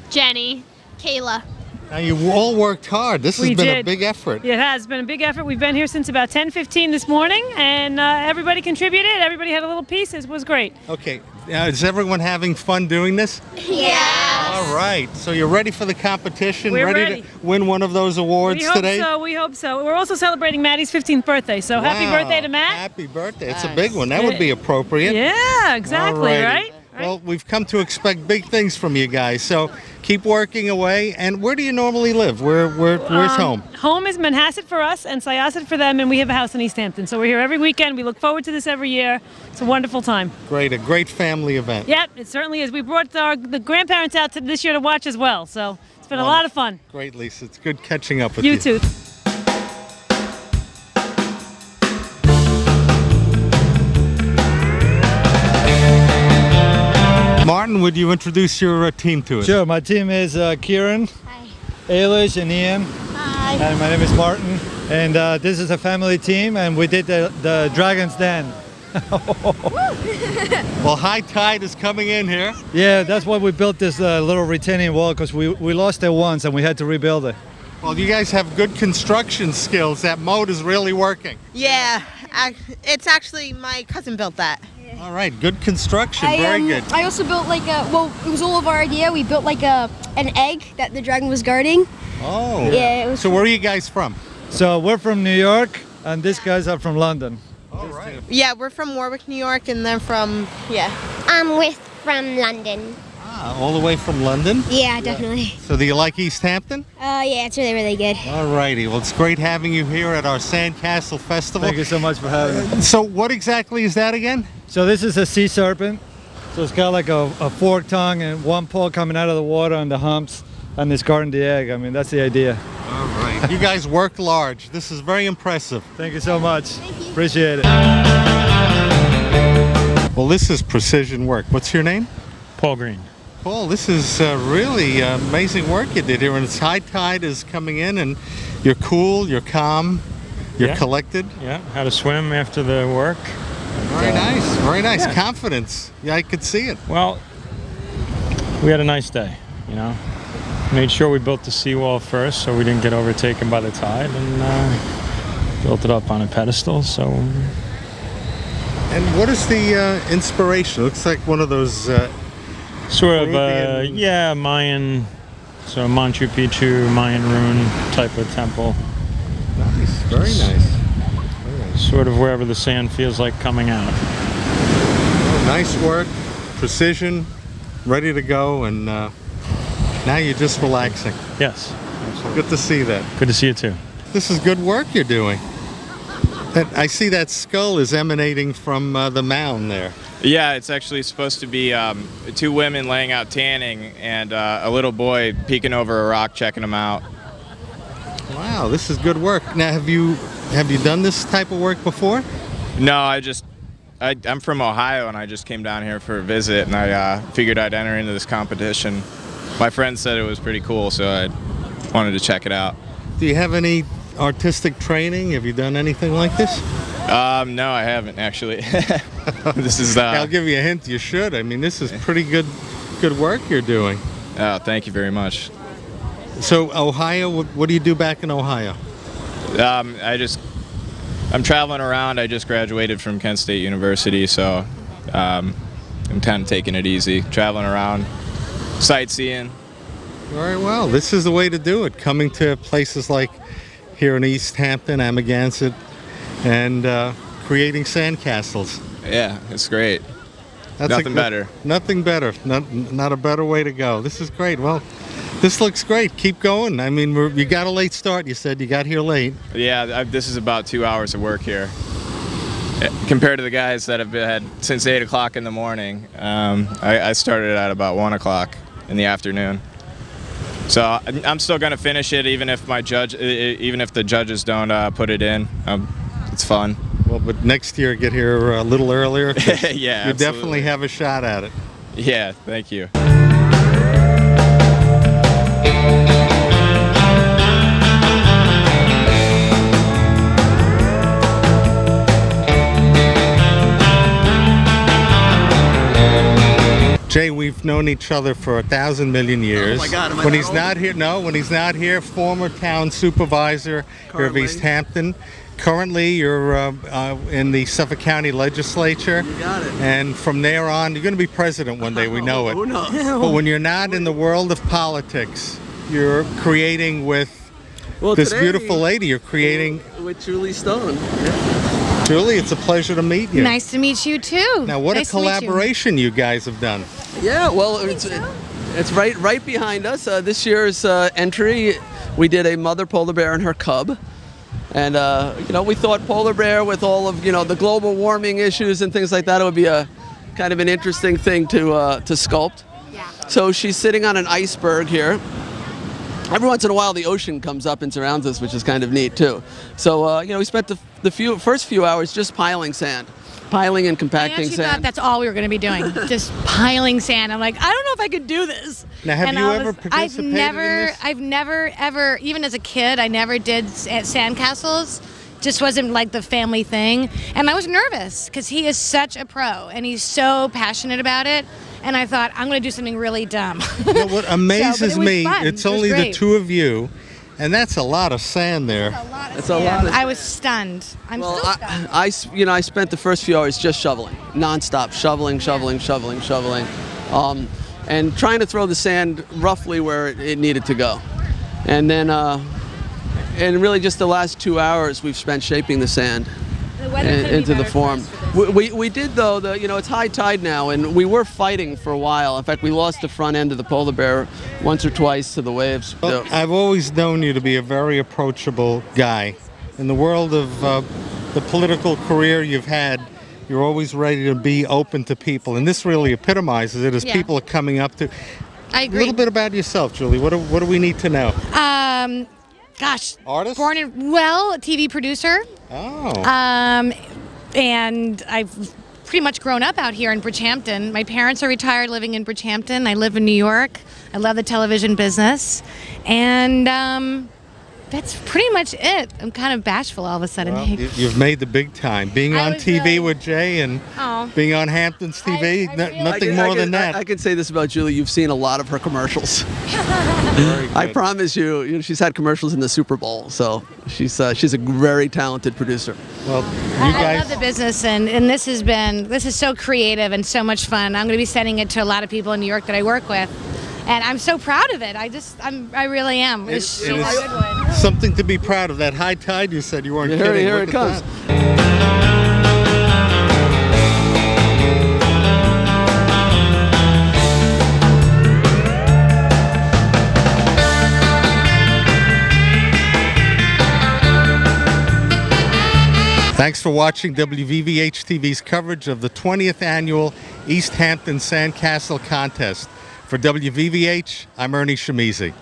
Jenny. Kayla. Now, you all worked hard. This has been a big effort. It has been a big effort. We've been here since about 10:15 this morning, and everybody contributed. Everybody had a little piece. It was great. Okay, is everyone having fun doing this? Yeah. All right, so you're ready for the competition? We're ready ready. to win one of those awards today? We hope so. We're also celebrating Maddie's 15th birthday, so happy Wow. birthday to Matt. Happy birthday. It's a big one. That would be appropriate. Yeah, exactly, Alrighty. right? Well, we've come to expect big things from you guys, so keep working away. And where do you normally live? Where's home? Home is Manhasset for us and Syosset for them, and we have a house in East Hampton. So we're here every weekend. We look forward to this every year. It's a wonderful time. Great, a great family event. Yep, it certainly is. We brought the grandparents out this year to watch as well, so it's been a lot of fun. Great, Lisa. It's good catching up with you. You too. Martin, would you introduce your team to us? Sure, my team is Kieran, Ailish, and Ian. Hi. And my name is Martin. And this is a family team, and we did the Dragon's Den. Well, high tide is coming in here. Yeah, that's why we built this little retaining wall, because we lost it once and we had to rebuild it. Well, you guys have good construction skills. That moat is really working. Yeah, it's actually my cousin built that. All right, good construction, very good. I also built like it was all of our idea. We built like an egg that the dragon was guarding. Oh. Yeah, it was So where are you guys from? So we're from New York, and these guys are from London. All right. Yeah, we're from Warwick, New York, and they're from, We're from London. Ah, all the way from London? Yeah, definitely. So do you like East Hampton? Yeah, it's really, really good. All righty. Well, it's great having you here at our Sandcastle Festival. Thank you so much for having me. So what exactly is that again? So this is a sea serpent. So it's got like a forked tongue and one paw coming out of the water and the humps, and it's guarding the egg. I mean, that's the idea. All right. You guys worked large. This is very impressive. Thank you so much. Appreciate it. Well, this is precision work. What's your name? Paul Green. Paul, this is really amazing work you did here. And it's high tide is coming in, and you're cool, you're calm, you're collected. Yeah, how to swim after the work. Very nice, very nice. Yeah. Confidence. Yeah, I could see it. Well, we had a nice day, you know. Made sure we built the seawall first so we didn't get overtaken by the tide, and built it up on a pedestal, so... And what is the inspiration? Looks like one of those... sort of, Mayan, so Machu Picchu, Mayan rune type of temple. Nice, very nice. Sort of wherever the sand feels like coming out. Well, nice work, precision, ready to go, and now you're just relaxing. Yes. Good to see that. Good to see you too. This is good work you're doing. I see that skull is emanating from the mound there. Yeah, it's actually supposed to be two women laying out tanning and a little boy peeking over a rock checking them out. Wow, this is good work. Now, have you done this type of work before? No, I'm from Ohio and I just came down here for a visit, and I figured I'd enter into this competition. My friend said it was pretty cool, so I wanted to check it out. Do you have any artistic training? Have you done anything like this? No, I haven't actually. This is. I'll give you a hint. You should. I mean, this is pretty good work you're doing. Oh, thank you very much. So, Ohio. What do you do back in Ohio? I'm traveling around. I just graduated from Kent State University, so I'm kind of taking it easy, traveling around, sightseeing. Very well. This is the way to do it. Coming to places like here in East Hampton, Amagansett, and creating sandcastles. Yeah, it's great. Nothing better. Nothing better. Not a better way to go. This is great. Well, this looks great. Keep going. I mean, you got a late start. You said you got here late. Yeah, this is about 2 hours of work here. Compared to the guys that have had since 8 o'clock in the morning, I started at about 1 o'clock in the afternoon. So I'm still going to finish it, even if the judges don't put it in. It's fun. Well, but next year get here a little earlier. Yeah, you definitely have a shot at it. Yeah, thank you. Jay, we've known each other for 1,000 million years. Oh my God, am I when that he's old? not here, no, when he's not here, former town supervisor here of East Hampton. Currently, you're in the Suffolk County Legislature. You got it. And from there on, you're going to be president one day, we know it. Who knows? But when you're not in the world of politics, you're creating with this today, beautiful lady. You're creating with Julie Stone. Julie, it's a pleasure to meet you. Nice to meet you too. Now, what Nice a to meet you. collaboration you guys have done. Yeah, well, it's right behind us. This year's entry, we did a mother polar bear and her cub. And, we thought polar bear with all of, the global warming issues and things like that, it would be a kind of an interesting thing to sculpt. Yeah. So she's sitting on an iceberg here. Every once in a while, the ocean comes up and surrounds us, which is kind of neat, too. So, we spent the first few hours just piling sand. Piling and compacting I actually sand. thought that's all we were going to be doing, just piling sand. I'm like, I don't know if I could do this. Now, have you ever participated in this? I've never, ever, even as a kid, I never did sandcastles. Just wasn't like the family thing. And I was nervous because he is such a pro and he's so passionate about it. And I thought, I'm going to do something really dumb. Well, what amazes me, fun. it's It was only the great. two of you, and that's a lot of sand there. It's a lot of I was stunned. I'm still stunned. I spent the first few hours just shoveling, nonstop, shoveling, and trying to throw the sand roughly where it needed to go. And then, and really just the last 2 hours we've spent shaping the sand into the form. We did though, it's high tide now, and we were fighting for a while. In fact, we lost the front end of the polar bear once or twice to the waves. Well, I've always known you to be a very approachable guy. In the world of the political career you've had, you're always ready to be open to people, and this really epitomizes it as Yeah. people are coming up to. I agree. A little bit about yourself, Julie. What do we need to know? Gosh. Artist? Born in, a TV producer. Oh. And I've pretty much grown up out here in Bridgehampton. My parents are retired living in Bridgehampton. I live in New York. I love the television business. And that's pretty much it. I'm kind of bashful all of a sudden. Well, you've made the big time. Being on TV with Jay and Oh. being on Hamptons TV, nothing more than that. I can say this about Julie, you've seen a lot of her commercials. I promise you, she's had commercials in the Super Bowl, so she's a very talented producer. Well, I love the business, and this is so creative and so much fun. I'm going to be sending it to a lot of people in New York that I work with, and I'm so proud of it. I really am. It's a good one. Something to be proud of. That high tide you said you weren't kidding. Here Look it at comes. that. Thanks for watching WVVH-TV's coverage of the 20th Annual East Hampton Sandcastle Contest. For WVVH, I'm Ernie Shimizi.